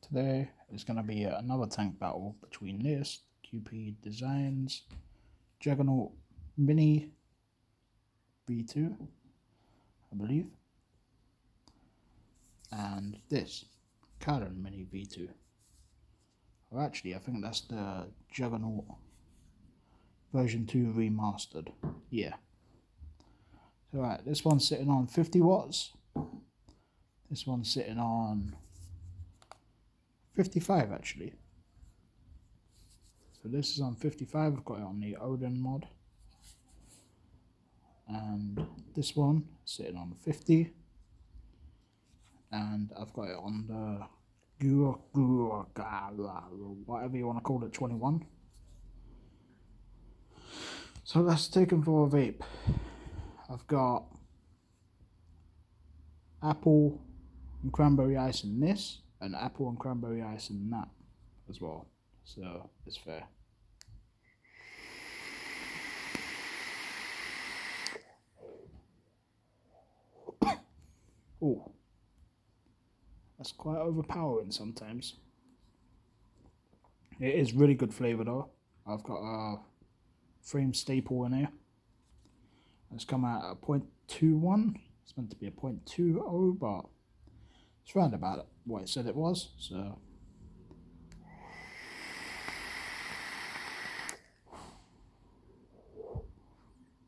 Today is going to be another tank battle between this QP Designs Juggerknot Mini V2, I believe, and this Kylin Mini V2. Or actually, I think that's the Juggerknot version 2 remastered. Yeah. So right, this one's sitting on 50 watts. This one's sitting on 55 actually. So this is on 55, I've got it on the Odin mod. And this one sitting on 50. And I've got it on the whatever you want to call it, 21. So let's take them for a vape. I've got apple and cranberry ice in this, and apple and cranberry ice in that as well. So it's fair. Oh, that's quite overpowering sometimes. It is really good flavour though. I've got a frame staple in here. It's come out at 0.21. It's meant to be a 0.20, but it's round about what it said it was. So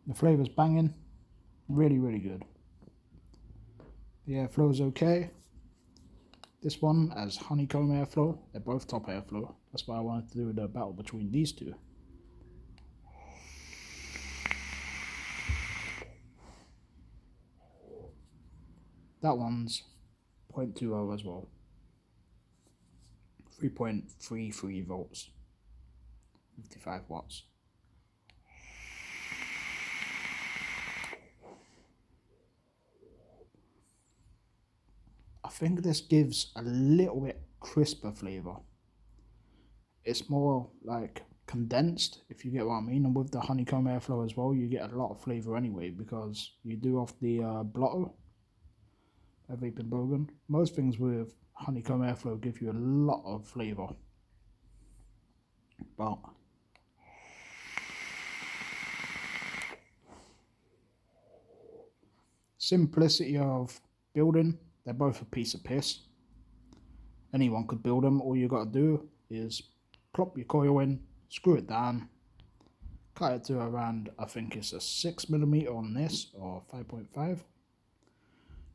the flavour's banging. Really, really good. The airflow is okay. This one has honeycomb airflow. They're both top airflow. That's why I wanted to do the battle between these two. That one's 0.20 as well. 3.33 volts. 55 watts. I think this gives a little bit crisper flavour. It's more like condensed, if you get what I mean, and with the honeycomb airflow as well, you get a lot of flavour anyway, because you do off the blotto, a vaping bogan. Most things with honeycomb airflow give you a lot of flavour, but simplicity of building, they're both a piece of piss. Anyone could build them. All you got to do is plop your coil in, screw it down, cut it to around, I think it's a 6mm on this, or 5.5.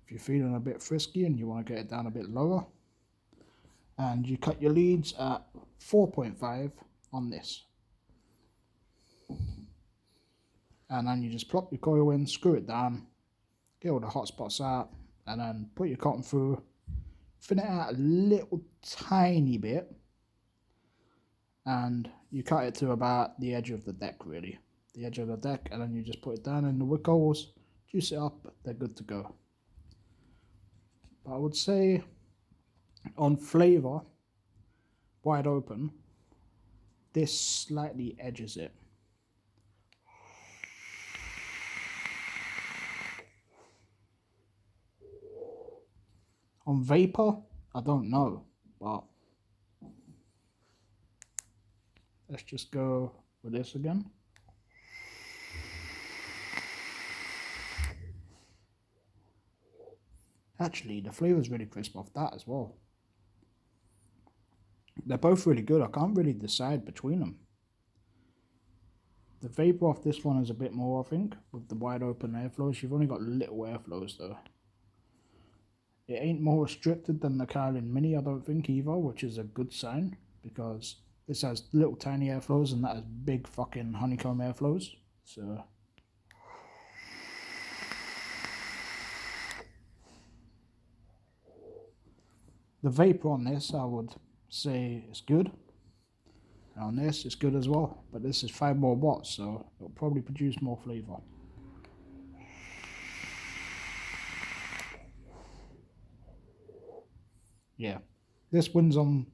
If you're feeling a bit frisky and you want to get it down a bit lower, and you cut your leads at 4.5 on this. And then you just plop your coil in, screw it down, get all the hot spots out, and then put your cotton through, thin it out a little tiny bit, and you cut it to about the edge of the deck, really. The edge of the deck, and then you just put it down in the wick holes, juice it up, they're good to go. But I would say on flavour, wide open, this slightly edges it. On vapour, I don't know, but let's just go with this again. Actually, the flavour's really crisp off that as well. They're both really good. I can't really decide between them. The vapour off this one is a bit more, I think, with the wide open airflows. You've only got little airflows though. It ain't more restricted than the Kylin Mini, I don't think, either, which is a good sign, because this has little tiny airflows and that has big fucking honeycomb airflows. So the vapour on this, I would say, is good. And on this, it's good as well. But this is 5 more watts, so it'll probably produce more flavour. Yeah, this wins on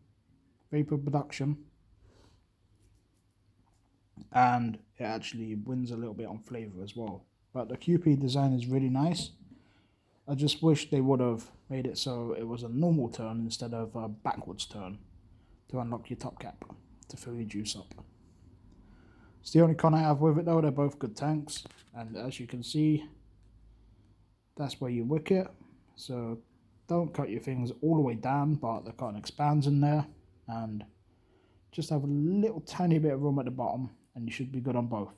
vapour production, and it actually wins a little bit on flavour as well. But the QP design is really nice. I just wish they would have made it so it was a normal turn instead of a backwards turn to unlock your top cap to fill your juice up. It's the only con I have with it though. They're both good tanks, and as you can see, that's where you wick it. So don't cut your things all the way down, but the cotton expands in there, and just have a little tiny bit of room at the bottom, and you should be good on both.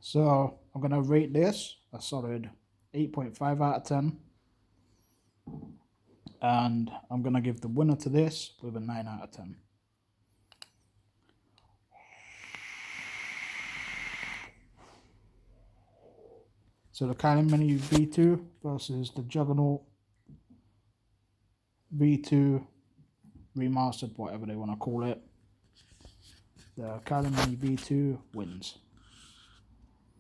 So I'm going to rate this a solid 8.5 out of 10. And I'm going to give the winner to this with a 9 out of 10. So the Kylin Mini V2 versus the Juggerknot V2 remastered, whatever they want to call it. The Kylin Mini V2 wins.